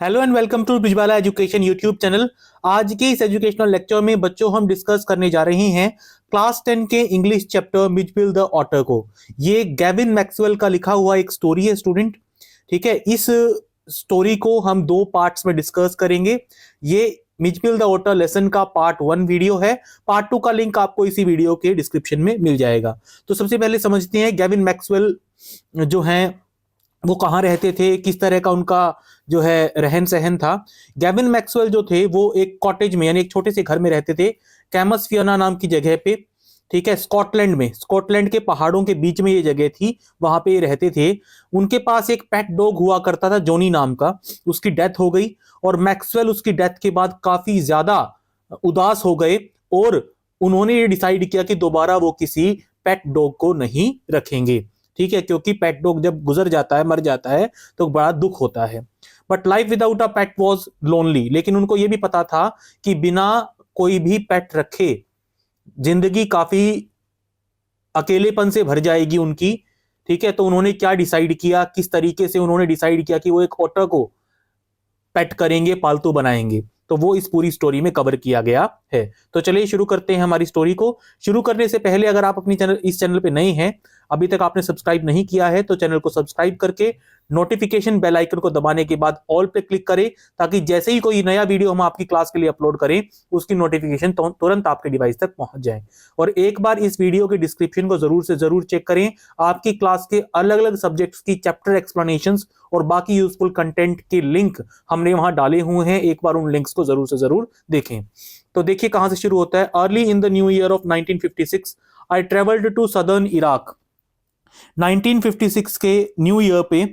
Hello and welcome to Brijbala education YouTube channel. आज के इस एजुकेशनल लेक्चर में बच्चों हम डिस्कस करने जा रहे हैं क्लास 10 के English chapter Mijbil the otter को। ये गैविन मैक्सवेल का लिखा हुआ एक स्टोरी है स्टूडेंट। ठीक है, इस स्टोरी को हम दो पार्ट्स में डिस्कस करेंगे। ये मिचबिल द ऑटर लेसन का पार्ट 1 वीडियो है। पार्ट 2 का लिंक आपको इसी वीडियो के डिस्क्रिप्शन में मिल जाएगा। तो सबसे पहले समझते हैं गैविन मैक्सवेल जो है वो कहाँ रहते थे, किस तरह का उनका जो है रहन सहन था। गैविन मैक्सवेल जो थे वो एक कॉटेज में यानी एक छोटे से घर में रहते थे, कैमस फियोना नाम की जगह पे। ठीक है, स्कॉटलैंड में, स्कॉटलैंड के पहाड़ों के बीच में ये जगह थी, वहां पे ये रहते थे। उनके पास एक पेट डॉग हुआ करता था जोनी नाम का। उसकी डेथ हो गई और मैक्सवेल उसकी डेथ के बाद काफी ज्यादा उदास हो गए और उन्होंने ये डिसाइड किया कि दोबारा वो किसी पेट डॉग को नहीं रखेंगे। ठीक है, क्योंकि पेट डॉग जब गुजर जाता है, मर जाता है, तो बड़ा दुख होता है। But life without a pet was lonely. लेकिन उनको यह भी पता था कि बिना कोई भी पेट रखे जिंदगी काफी अकेलेपन से भर जाएगी उनकी। ठीक है, तो उन्होंने क्या डिसाइड किया, किस तरीके से उन्होंने डिसाइड किया कि वो एक ऑटर को पेट करेंगे, पालतू बनाएंगे, तो वो इस पूरी स्टोरी में कवर किया गया है। तो चलिए शुरू करते हैं हमारी स्टोरी को। शुरू करने से पहले अगर आप अपनी इस चैनल पे नए हैं, अभी तक आपने सब्सक्राइब नहीं किया है, तो चैनल को सब्सक्राइब करके नोटिफिकेशन बेल आइकन को दबाने के बाद ऑल पे क्लिक करें, ताकि जैसे ही कोई नया वीडियो हम आपकी क्लास के लिए अपलोड करें उसकी नोटिफिकेशन तुरंत आपके डिवाइस तक पहुंच जाए। और एक बार इस वीडियो के डिस्क्रिप्शन को जरूर से जरूर चेक करें। आपकी क्लास के अलग अलग सब्जेक्ट्स की चैप्टर एक्सप्लेनेशंस और बाकी यूजफुल कंटेंट के लिंक हमने वहां डाले हुए हैं, एक बार उन लिंक्स को जरूर से जरूर देखें। तो देखिए कहां से शुरू होता है। Early in the new year of 1956 I travelled to southern Iraq. 1956 के न्यू ईयर पे,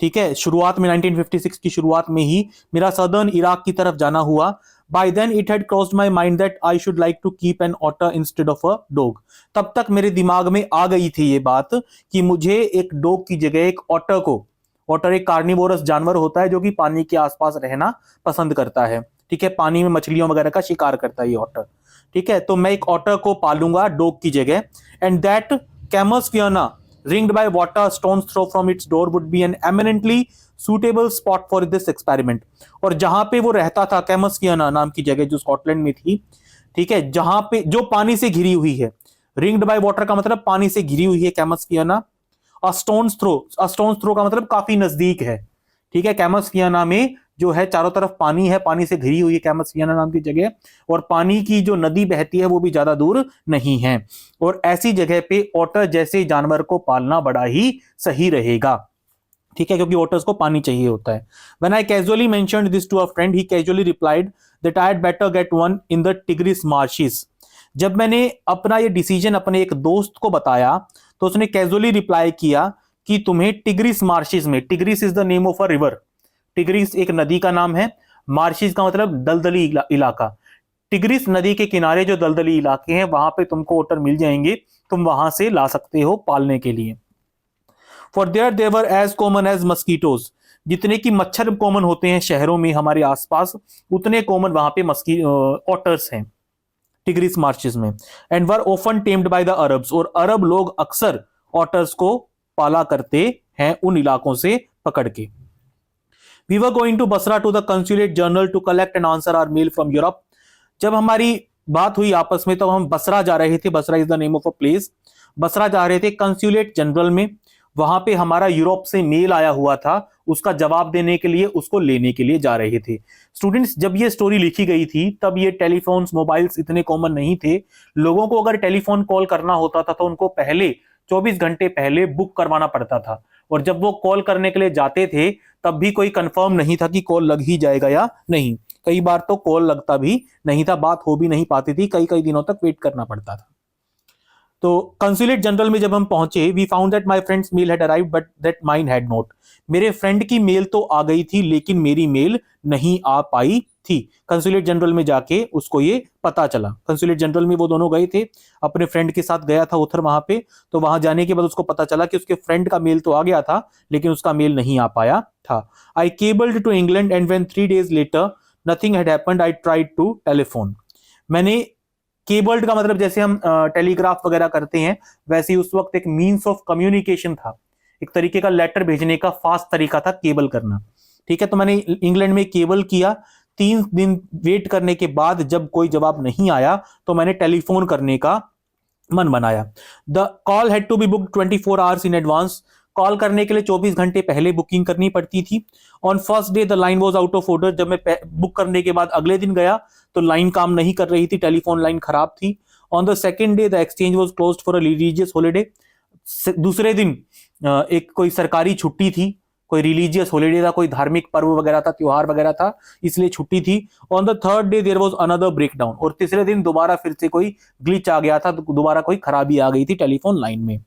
ठीक है, शुरुआत में 1956 की शुरुआत में ही मेरा सदर्न इराक की तरफ जाना हुआ। By then it had crossed my mind that I should like to keep an otter instead of a dog. तब तक मेरे दिमाग में आ गई थी ये बात कि मुझे एक डॉग की जगह एक ऑटर को, ऑटर एक कार्निवोरस जानवर होता है जो कि पानी के आसपास रहना पसंद करता है। ठीक है, पानी में मछलियों वगैरह का शिकार करता है ये ऑटर। ठीक है, तो मैं एक ऑटर को पालूंगा डॉग की जगह। And that कैमस Fiona ringed by water stone's throw from its door would be an eminently suitable spot for this experiment। और जहां पे वो रहता था, कैमस फियोना नाम की जगह जो स्कॉटलैंड में थी, ठीक है, जहां पे जो पानी से घिरी हुई है। रिंग्ड बाय वाटर का मतलब पानी से घिरी हुई है कैमस फियोना। अ स्टोन्स थ्रो का मतलब काफी नजदीक है। ठीक है, कैमस फियोना में जो है चारों तरफ पानी है, पानी से घिरी हुई है कैमस फियोना नाम की जगह, और पानी की जो नदी बहती है वो भी ज्यादा दूर नहीं है। और ऐसी जगह पे ऑटर जैसे जानवर को पालना बड़ा ही सही रहेगा। ठीक है, क्योंकि ऑटर्स को पानी चाहिए होता है। When I casually mentioned this to a friend he casually replied that I had better get one in the Tigris marshes. जब मैंने अपना ये डिसीजन अपने एक दोस्त को बताया तो उसने कैजुअली रिप्लाई किया कि तुम्हें टिग्रिस मार्शेस में, tigris is the name of a river, tigris एक नदी का नाम है, मार्शेस का मतलब दलदली इलाका। टिग्रिस नदी के किनारे जो दलदली इलाके हैं वहां पे तुमको ओटर मिल जाएंगे, तुम वहां से ला सकते हो पालने के लिए। For there they're as common as mosquitoes. जितने की मच्छर कॉमन होते हैं शहरों में हमारे आसपास, उतने कॉमन वहां पे ऑटर्स हैं टिग्रिस मार्शेस में। And were often tamed by the Arabs. और अरब लोग अक्सर ऑटर्स को पाला करते हैं उन इलाकों से पकड़ के। We were going to Basra to the consulate general to collect and answer our mail from Europe। जब हमारी बात हुई आपस में तो हम बसरा जा रहे थे। Basra is the name of a place. Basra जा रहे थे कंसुलेट जनरल में। वहां पे हमारा यूरोप से मेल आया हुआ था, उसका जवाब देने के लिए, उसको लेने के लिए जा रहे थे। स्टूडेंट्स, जब ये स्टोरी लिखी गई थी तब ये टेलीफोन्स, मोबाइल्स इतने कॉमन नहीं थे। लोगों को अगर टेलीफोन कॉल करना होता था तो उनको पहले 24 घंटे पहले बुक करवाना पड़ता था। और जब वो कॉल करने के लिए जाते थे तब भी कोई कंफर्म नहीं था कि कॉल लग ही जाएगा या नहीं। कई बार तो कॉल लगता भी नहीं था, बात हो भी नहीं पाती थी, कई कई दिनों तक वेट करना पड़ता था। तो कंसुलेट जनरल में जब हम पहुंचे, we found that my friend's mail had arrived but that mine had not. मेरे फ्रेंड की मेल तो आ गई थी लेकिन मेरी मेल नहीं आ पाई थी। कंसुलेट जनरल में जाके उसको ये पता चला। कंसुलेट जनरल में वो दोनों गए थे, अपने फ्रेंड के साथ गया था उधर वहां पे। तो वहां जाने के बाद उसको पता चला कि उसके फ्रेंड का मेल तो आ गया था लेकिन उसका मेल नहीं आ पाया था। I cabled to England and when 3 days later nothing had happened I tried to telephone. मैंने, केबल्ड का मतलब जैसे हम टेलीग्राफ वगैरह करते हैं, वैसे ही उस वक्त एक मींस ऑफ कम्युनिकेशन था, एक तरीके का लेटर भेजने का फास्ट तरीका था केबल करना। ठीक है, तो मैंने इंग्लैंड में केबल किया, 3 दिन वेट करने के बाद जब कोई जवाब नहीं आया तो मैंने टेलीफोन करने का मन बनाया। The call had to be book 24 hours in advance. Call करने के लिए 24 घंटे पहले बुकिंग करनी पड़ती थी। On first day the line was out of order. जब मैं बुक करने के बाद अगले दिन गया तो लाइन काम नहीं कर रही थी, टेलीफोन लाइन खराब थी। On the second day the exchange was closed for a religious holiday. दूसरे दिन एक कोई सरकारी छुट्टी थी, कोई रिलीजियस हॉलीडे था, कोई धार्मिक पर्व वगैरह था, त्योहार वगैरह था, इसलिए छुट्टी थी। On the third day there was another breakdown. और तीसरे दिन दोबारा फिर से कोई ग्लिच आ गया था, तो दोबारा कोई खराबी आ गई थी टेलीफोन लाइन में।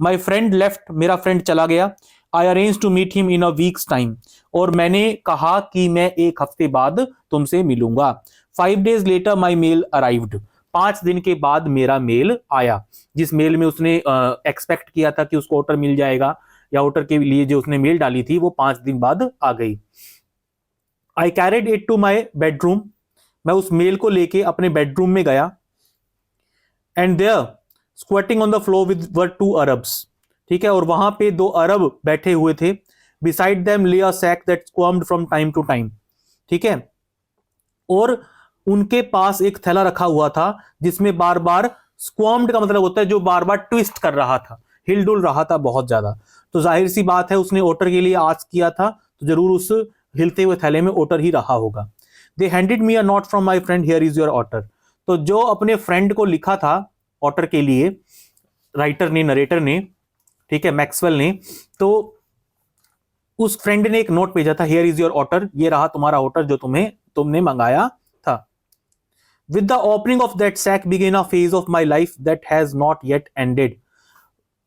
My friend left. मेरा फ्रेंड चला गया। I arrange to meet him in a week's time. और मैंने कहा कि मैं एक हफ्ते बाद तुमसे मिलूंगा। 5 days later my mail arrived. 5 दिन के बाद मेरा मेल आया। जिस मेल में उसने एक्सपेक्ट किया था कि उसको ऑर्डर मिल जाएगा, या ऑर्डर के लिए जो उसने मेल डाली थी, वो 5 दिन बाद आ गई। I carried it to my bedroom. मैं उस मेल को लेके अपने बेडरूम में गया। And there squatting on the floor with were 2 Arabs. ठीक है, और वहां पे 2 अरब बैठे हुए थे। Beside them lay a sack that squirmed from time to time. ठीक है, और उनके पास एक थैला रखा हुआ था जिसमें बार बार, स्क्वाम्ड का मतलब होता है जो बार बार ट्विस्ट कर रहा था, हिलडुल रहा था बहुत ज्यादा। तो जाहिर सी बात है उसने ओटर के लिए आस्क किया था, तो जरूर उस हिलते हुए थैले में ओटर ही रहा होगा। They handed me a note from my friend, here is your otter. तो जो अपने फ्रेंड को लिखा था ऑटर के लिए, राइटर ने, नरेटर ने, ठीक है, मैक्सवेल ने, तो उस फ्रेंड ने एक नोट भेजा था, हियर इज योर ऑटर, ये रहा तुम्हारा ऑटर जो तुमने मंगाया था। With the opening of that sack begin a phase of my life that has not yet ended.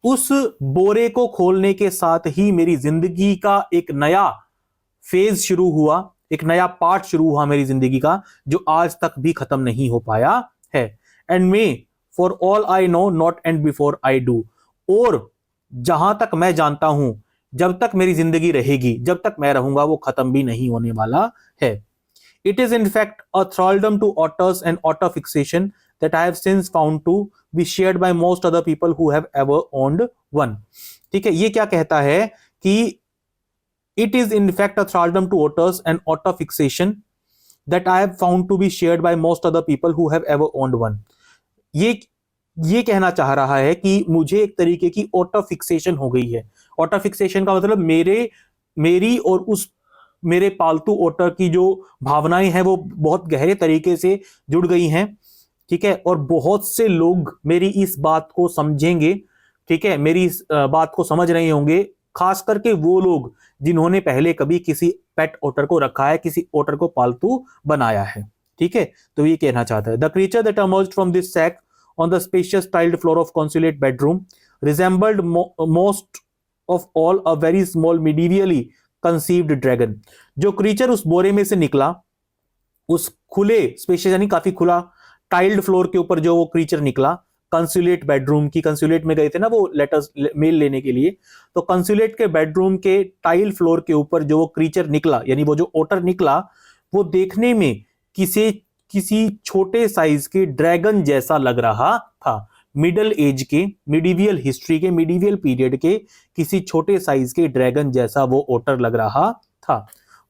उस बोरे को खोलने के साथ ही मेरी जिंदगी का एक नया फेज शुरू हुआ, एक नया पार्ट शुरू हुआ मेरी जिंदगी का, जो आज तक भी खत्म नहीं हो पाया है। And may for all I know not and before I do. और जहां तक मैं जानता हूं, जब तक मेरी जिंदगी रहेगी, जब तक मैं रहूंगा, वो खत्म भी नहीं होने वाला है। It is in fact a thraldom to otters and otter fixation that I have since found to be shared by most other people who have ever owned one. ठीक है, ये क्या कहता है कि it is in fact a thraldom to otters and otter fixation that I have found to be shared by most other people who have ever owned one. ये कहना चाह रहा है कि मुझे एक तरीके की ऑटर फिक्सेशन हो गई है। ऑटर फिक्सेशन का मतलब मेरी और उस मेरे पालतू ओटर की जो भावनाएं हैं वो बहुत गहरे तरीके से जुड़ गई हैं। ठीक है, और बहुत से लोग मेरी इस बात को समझेंगे, ठीक है, मेरी इस बात को समझ रहे होंगे, खास करके वो लोग जिन्होंने पहले कभी किसी पेट ओटर को रखा है, किसी ओटर को पालतू बनाया है। ठीक है, तो ये कहना चाहता है, the creature that emerged from this sack on the spacious tiled floor of consulate bedroom resembled most of all a very small medievally conceived dragon. जो क्रीचर उस बोरे में से निकला, उस खुले स्पेशियस यानी काफी खुला टाइल्ड फ्लोर के ऊपर जो वो क्रीचर निकला, कंसुलेट बेडरूम की, कंसुलेट में गए थे ना वो लेटर्स मेल लेने के लिए, तो कंसुलेट के बेडरूम के टाइल फ्लोर के ऊपर जो वो क्रीचर निकला, यानी वो जो ओटर निकला, वो देखने में किसी छोटे साइज के ड्रैगन जैसा लग रहा था। मिडल एज के, मिडीवियल हिस्ट्री के, मिडीवियल पीरियड के किसी छोटे साइज के ड्रैगन जैसा वो ओटर लग रहा था।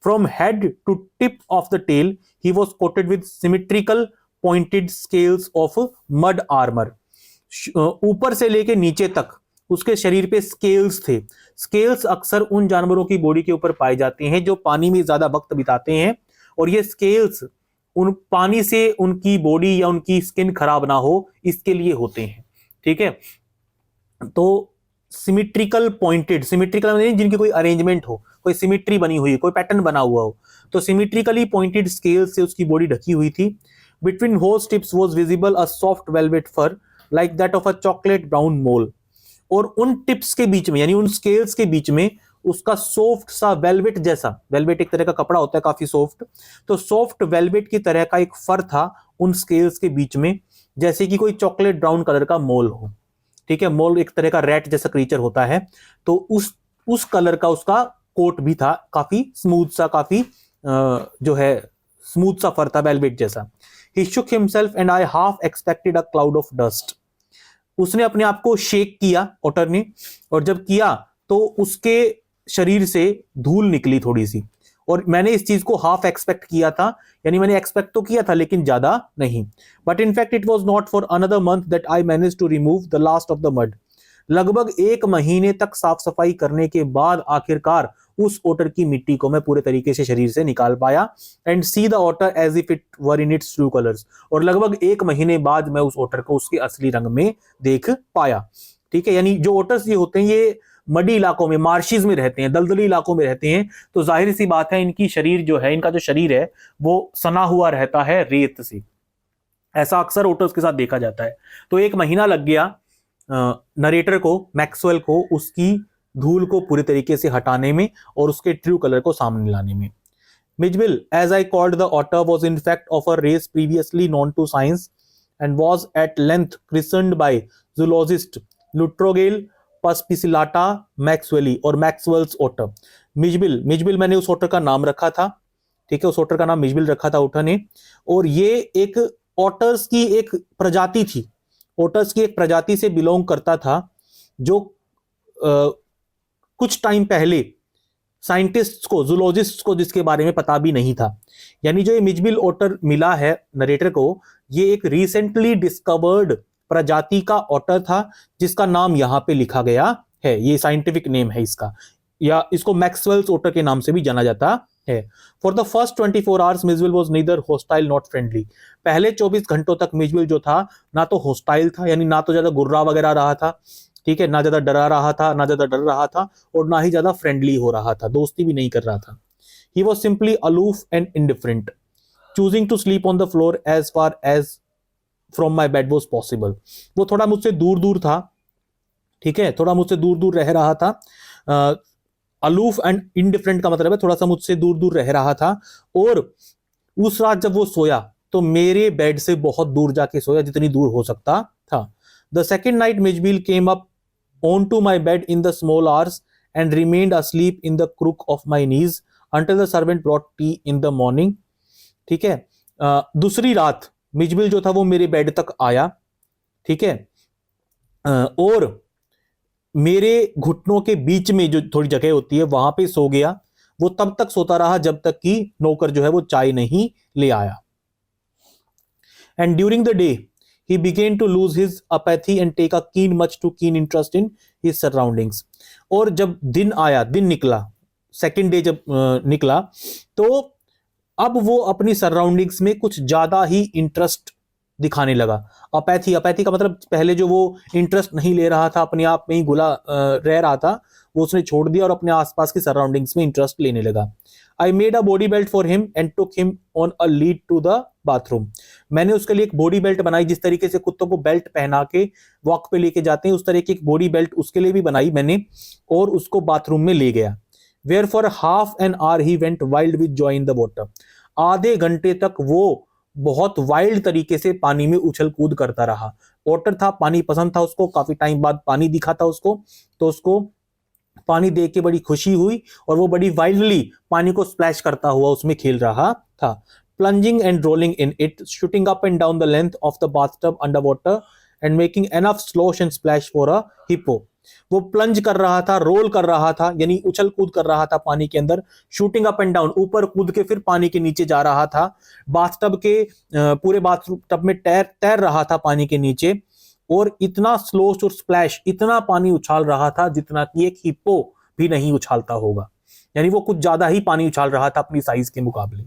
From head to tip of the tail he was coated with symmetrical pointed scales of mud armour. ऊपर से लेके नीचे तक उसके शरीर पे स्केल्स थे। स्केल्स अक्सर उन जानवरों की बॉडी के ऊपर पाए जाते हैं जो पानी में ज्यादा वक्त बिताते हैं, और ये स्केल्स उन पानी से उनकी बॉडी या उनकी स्किन खराब ना हो इसके लिए होते हैं। ठीक है, तो सिमेट्रिकल पॉइंटेड, सिमेट्रिकल मतलब जिनकी कोई अरेंजमेंट हो, कोई सिमेट्री बनी हुई, कोई पैटर्न बना हुआ हो, तो सिमेट्रिकली पॉइंटेड स्केल से उसकी बॉडी ढकी हुई थी। Between whose tips was visible a soft velvet fur like that of a chocolate brown mole. और उन टिप्स के बीच में, यानी उन स्केल्स के बीच में उसका सॉफ्ट सा वेलवेट जैसा, वेलवेट एक तरह का कपड़ा होता है काफी सॉफ्ट, तो सॉफ्ट वेलवेट की तरह का एक फर था उन स्केल्स के बीच में, जैसे कि कोई चॉकलेट ब्राउन कलर का मोल हो। ठीक है, मोल एक तरह का रैट जैसा क्रीचर होता है, तो उस कलर का उसका कोट भी था, काफी स्मूथ सा, काफी जो है स्मूथ सा फर था, वेलवेट जैसा। He shook himself and I half expected a cloud of dust. उसने अपने आप को शेक किया ओटर ने, और जब किया तो उसके शरीर से धूल निकली थोड़ी सी, और मैंने इस चीज को हाफ एक्सपेक्ट किया था, यानी मैंने एक्सपेक्ट तो किया था लेकिन ज्यादा नहीं। But in fact it was not for another month that I manage to remove the last of the mud. लगभग 1 महीने तक साफ सफाई करने के बाद आखिरकार उस ओटर की मिट्टी को मैं पूरे तरीके से शरीर से निकाल पाया, and see the otter as if it were in its true colours. और लगभग 1 महीने बाद मैं उस ओटर को उसके असली रंग में देख पाया। ठीक है, यानी जो ओटर्स ये होते हैं ये मडी इलाकों में, मार्शिज में रहते हैं, दलदली इलाकों में रहते हैं, तो जाहिर सी बात है इनकी शरीर जो है, इनका जो शरीर है वो सना हुआ रहता है रेत से। ऐसा अक्सर ओटर्स के साथ देखा जाता है। तो 1 महीना लग गया नरेटर को, मैक्सवेल को, उसकी धूल को पूरी तरीके से हटाने में और उसके ट्रू कलर को सामने लाने में। Mijbil, as I called the otter, was in fact of a race previously known to science and was at length christened by zoologist Lutrogale perspicillata maxwelli और मैक्सवेल्स ओटर। मिजबिल मैंने उस ओटर का नाम रखा था। ठीक है, उस ओटर का नाम मिजबिल रखा था ओटर ने। और ये एक ओटर्स की एक प्रजाति थी, ओटर्स की एक प्रजाति से बिलोंग करता था जो कुछ टाइम पहले साइंटिस्ट्स को, जूलॉजिस्ट्स को जिसके बारे में पता भी नहीं था। यानी जो ये मिजबिल ओटर मिला है नरेटर को, ये एक रिसेंटली डिस्कवर्ड प्रजाति का ओटर था जिसका नाम यहां पे लिखा गया है। ये साइंटिफिक नेम है इसका, या इसको मैक्सवेल्स ओटर के नाम से भी जाना जाता है। For the first 24 hours Mijbil was neither hostile not friendly. पहले 24 घंटों तक मिजबिल जो था ना तो हॉस्टाइल था, यानी ना तो ज्यादा गुर्रा वगैरह रहा था, ठीक है, ना ज्यादा डरा रहा था, ना ज्यादा डर रहा था, और ना ही ज्यादा फ्रेंडली हो रहा था, दोस्ती भी नहीं कर रहा था। He was simply aloof and indifferent, choosing to sleep on the floor as far as from my bed was possible. वो थोड़ा मुझसे दूर दूर था, ठीक है, थोड़ा मुझसे दूर दूर रह रहा था। अलूफ एंड इनडिफरेंट का मतलब है थोड़ा सा मुझसे दूर दूर रह रहा था। और उस रात जब वो सोया तो मेरे बेड से बहुत दूर जाके सोया, जितनी दूर हो सकता था। The second night Mijbil came up on to my bed in the small hours and remained asleep in the crook of my knees until the servant brought tea in the morning। ठीक है, दूसरी रात Mijbil जो था वो मेरे bed तक आया, ठीक है, और मेरे घुटनों के बीच में जो थोड़ी जगह होती है वहां पे सो गया। वो तब तक सोता रहा जब तक कि नौकर जो है वो चाय नहीं ले आया। And during the day he began to lose his apathy and take a much too keen interest in his surroundings। और जब दिन आया, दिन निकला, सेकेंड डे जब निकला, तो अब वो अपनी सराउंडिंग्स में कुछ ज्यादा ही इंटरेस्ट दिखाने लगा। अपैथी का मतलब पहले जो वो इंटरेस्ट नहीं ले रहा था, अपने आप में ही घुला रह रहा था, वो उसने छोड़ दिया और अपने आसपास की सराउंडिंग्स में इंटरेस्ट लेने लगा। I made a body belt for him and took him on a lead to the bathroom. मैंने उसके लिए एक बॉडी बेल्ट बनाई, जिस तरीके से कुत्तों को बेल्ट पहना के वॉक पे लेके जाते हैं, उस तरह की एक बॉडी बेल्ट उसके लिए भी बनाई मैंने, और उसको बाथरूम में ले गया। Where for half an hour he went wild with joy in the water. आधे घंटे तक वो बहुत वाइल्ड तरीके से पानी में उछल कूद करता रहा। वाटर था, पानी पसंद था उसको, काफी टाइम बाद पानी दिखा था उसको, तो उसको पानी देख के बड़ी खुशी हुई और वो बड़ी वाइल्डली पानी को स्प्लैश करता हुआ उसमें खेल रहा था। Plunging and rolling in it, shooting up and down the length of the bathtub under water and making enough slosh and splash for a hippo. वो प्लंज कर रहा था, रोल कर रहा था, यानी उछल कूद कर रहा था पानी के अंदर, शूटिंग अप एंड डाउन, ऊपर कूद के फिर पानी के नीचे जा रहा था, बाथटब के पूरे बाथटब में तैर रहा था पानी के नीचे, और इतना स्लोश और स्प्लैश, इतना पानी उछाल रहा था जितना कि एक हिप्पो भी नहीं उछालता होगा। यानी वो कुछ ज्यादा ही पानी उछाल रहा था अपनी साइज के मुकाबले।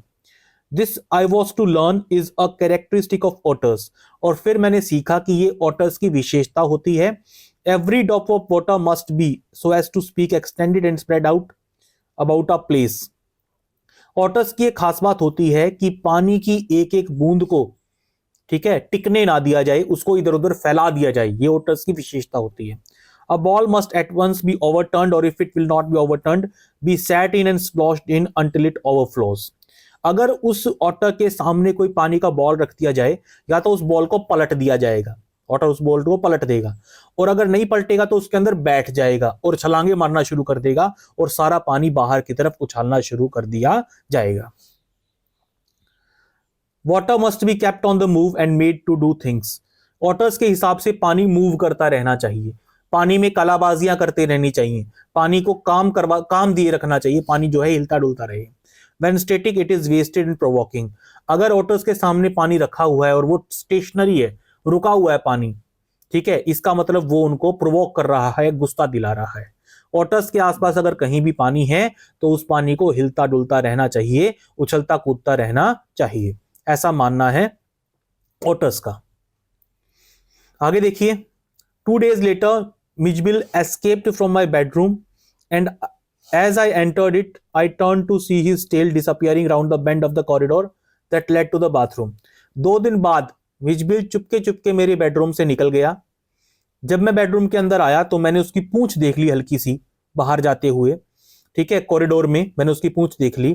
This I was to learn is a characteristic of otters. और फिर मैंने सीखा कि ये ऑटर्स की विशेषता होती है। Every drop of water must be, so as to speak, extended and spread out about a place। Otters की एक खास बात होती है कि पानी की एक एक बूंद को, ठीक है, टिकने ना दिया जाए, उसको इधर उधर फैला दिया जाए, ये ऑटर्स की विशेषता होती है। A ball must at once be overturned, or if it will not be overturned, be sat in and splashed in until it overflows। अगर उस ऑटर के सामने कोई पानी का बॉल रख दिया जाए, या तो उस बॉल को पलट दिया जाएगा, ऑटर उस बॉल को पलट देगा, और अगर नहीं पलटेगा तो उसके अंदर बैठ जाएगा और छलांगे मारना शुरू कर देगा और सारा पानी बाहर की तरफ उछालना शुरू कर दिया जाएगा। Water must be kept on the move and made to do things. Otters के हिसाब से पानी मूव करता रहना चाहिए, पानी में कलाबाजियां करते रहनी चाहिए, पानी को काम दिए रखना चाहिए, पानी जो है हिलता डुलता रहे। When static it is wasted and provoking. अगर ओटर्स के सामने पानी रखा हुआ है और वो स्टेशनरी है, रुका हुआ है पानी, ठीक है, इसका मतलब वो उनको प्रोवोक कर रहा है, गुस्सा दिला रहा है। ओटर्स के आसपास अगर कहीं भी पानी है तो उस पानी को हिलता डुलता रहना चाहिए, उछलता कूदता रहना चाहिए, ऐसा मानना है ओटर्स का। आगे देखिए, 2 days later Mijbil escaped from my bedroom and as I entered it I turned to see his tail disappearing round the bend of the corridor that led to the bathroom। 2 दिन बाद Mijbil Chupke Chupke मेरे bedroom से निकल गया। जब मैं bedroom के अंदर आया तो मैंने उसकी पूंछ देख ली हल्की सी बाहर जाते हुए, ठीक है, कॉरिडोर में मैंने उसकी पूंछ देख ली,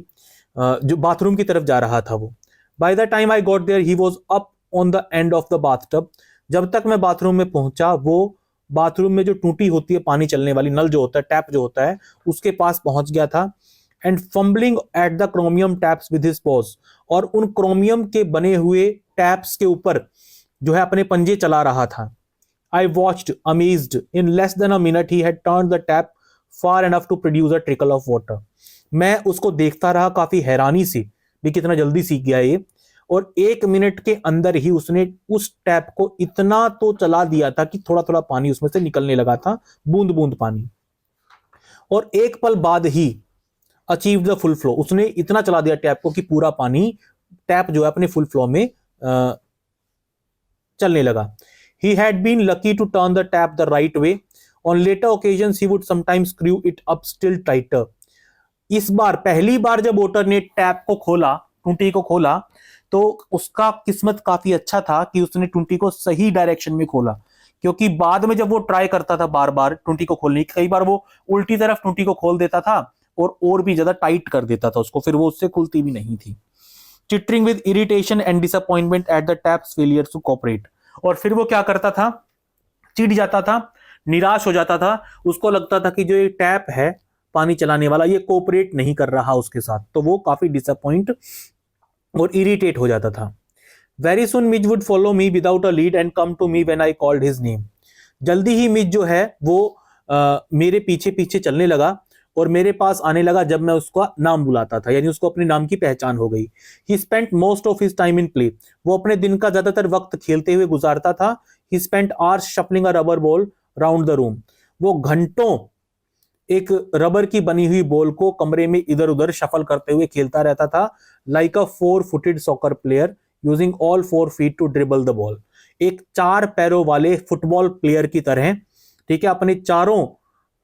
जो बाथरूम की तरफ जा रहा था वो। By the time I got there he was up on the end of the bathtub. जब तक मैं बाथरूम में पहुंचा वो बाथरूम में जो टूटी होती है पानी चलने वाली, नल जो होता है, टैप जो होता है, उसके पास पहुंच गया था। And fumbling at the chromium taps with his pause, और उन क्रोमियम के बने हुए टैप्स के ऊपर जो है अपने पंजे चला रहा था। I watched, amazed. In less than a minute, he had turned the tap far enough to produce a trickle of water. मैं उसको देखता रहा काफी हैरानी से भी कितना जल्दी सीख गया ये, और 1 मिनट के अंदर ही उसने उस टैप को इतना तो चला दिया था कि थोड़ा थोड़ा पानी उसमें से निकलने लगा था, बूंद बूंद पानी। और एक पल बाद ही अचीव द फुल फ्लो, उसने इतना चला दिया टैप को कि पूरा पानी, टैप जो है अपने फुल फ्लो में चलने लगा। He had been lucky to turn the tap the right way. On later occasions, he would sometimes screw it up still tighter. इस बार पहली बार जब वोटर ने टैप को खोला, टूटी को खोला, तो उसका किस्मत काफी अच्छा था कि उसने टूटी को सही डायरेक्शन में खोला, क्योंकि बाद में जब वो ट्राई करता था बार बार टूटी को खोलने की, कई बार वो उल्टी तरफ टूटी को खोल देता था और भी ज्यादा टाइट कर देता था उसको, फिर वो उससे खुलती भी नहीं थी। Chittering with irritation and disappointment at the tap's failure to cooperate. और फिर वो क्या करता था, चिढ़ जाता था, निराश हो जाता था, उसको लगता था कि जो ये टैप है पानी चलाने वाला ये कोऑपरेट नहीं कर रहा उसके साथ, तो वो काफी डिसअपॉइंट और इरिटेट हो जाता था। Very soon Mij would follow me without a lead and come to me when I called his name. जल्दी ही मिज जो है वो मेरे पीछे पीछे चलने लगा और मेरे पास आने लगा जब मैं उसका नाम बुलाता था, यानी उसको अपने नाम की पहचान हो गई। ही spent most of his time in play, वो अपने दिन का ज्यादातर वक्त खेलते हुए गुजारता था। ही spent hours shuffling a rubber ball round the room, वो घंटों एक रबर की बनी हुई बॉल को कमरे में इधर उधर शफल करते हुए खेलता रहता था। Like a 4-footed soccer player using all 4 feet to dribble the ball, एक 4 पैरों वाले फुटबॉल प्लेयर की तरह, ठीक है, अपने चारों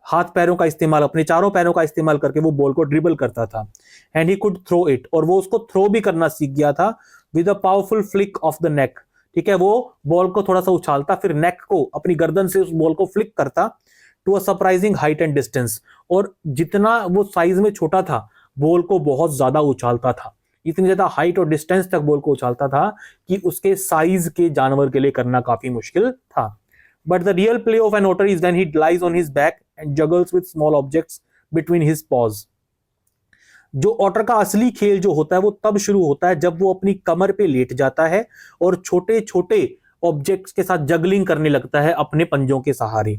हाथ पैरों का इस्तेमाल, अपने चारों पैरों का इस्तेमाल करके वो बॉल को ड्रिबल करता था। And he could throw it, और वो उसको थ्रो भी करना सीख गया था with a powerful flick of the neck, ठीक है, वो बॉल को थोड़ा सा उछालता, फिर नेक को अपनी गर्दन से उस बॉल को फ्लिक करता to a surprising height and distance, और जितना वो साइज में छोटा था बॉल को बहुत ज्यादा उछालता था, इतनी ज्यादा हाइट और डिस्टेंस तक बॉल को उछालता था कि उसके साइज के जानवर के लिए करना काफी मुश्किल था। But the real play of an otter is when he lies on his back and juggles with small objects between his paws. जो ओटर का असली खेल जो होता है वो तब शुरू होता है जब वो अपनी कमर पे लेट जाता है और छोटे छोटे ऑब्जेक्ट्स के साथ जगलिंग करने लगता है अपने पंजों के सहारे।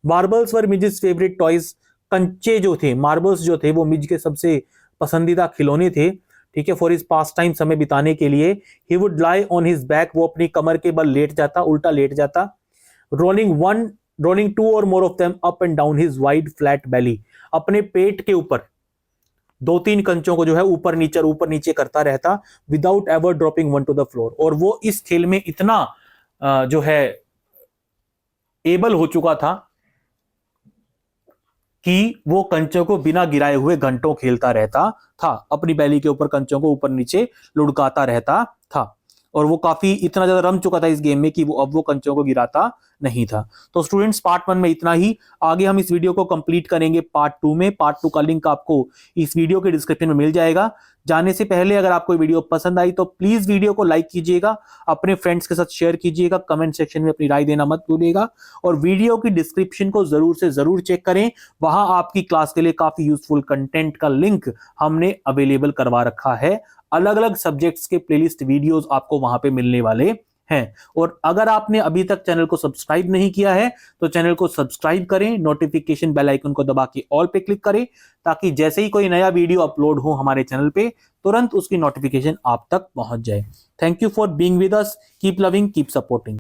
मार्बल्स वर मिज's फेवरेट टॉयज, कंचे जो थे, मार्बल्स जो थे वो मिज के सबसे पसंदीदा खिलौने थे, ठीक है, फॉर हिज पास टाइम, समय बिताने के लिए। He would lie on his back, वो अपनी कमर के बल लेट जाता, उल्टा लेट जाता। rolling 2 or more of them up and down his wide flat belly, अपने पेट के ऊपर 2-3 कंचों को जो है ऊपर नीचे करता रहता, without ever dropping one two the floor. और वो इस खेल में इतना जो है एबल हो चुका था कि वो कंचों को बिना गिराए हुए घंटों खेलता रहता था, अपनी बैली के ऊपर कंचों को ऊपर नीचे लुढ़काता रहता था, और वो काफी इतना ज्यादा रम चुका था इस गेम में कि वो अब वो कंचों को गिराता नहीं था। तो स्टूडेंट्स, पार्ट 1 में इतना ही। आगे हम इस वीडियो को कंप्लीट करेंगे पार्ट 2 में। पार्ट 2 का लिंक आपको इस वीडियो के डिस्क्रिप्शन में मिल जाएगा। जाने से पहले अगर आपको वीडियो पसंद आई तो प्लीज वीडियो को लाइक कीजिएगा, अपने फ्रेंड्स के साथ शेयर कीजिएगा, कमेंट सेक्शन में अपनी राय देना मत भूलिएगा, और वीडियो की डिस्क्रिप्शन को जरूर से जरूर चेक करें, वहां आपकी क्लास के लिए काफी यूजफुल कंटेंट का लिंक हमने अवेलेबल करवा रखा है। अलग अलग सब्जेक्ट्स के प्लेलिस्ट वीडियोस आपको वहां पे मिलने वाले हैं। और अगर आपने अभी तक चैनल को सब्सक्राइब नहीं किया है तो चैनल को सब्सक्राइब करें, नोटिफिकेशन बेल आइकन को दबा के ऑल पे क्लिक करें, ताकि जैसे ही कोई नया वीडियो अपलोड हो हमारे चैनल पे तुरंत उसकी नोटिफिकेशन आप तक पहुंच जाए। Thank you for being with us, keep loving, keep supporting.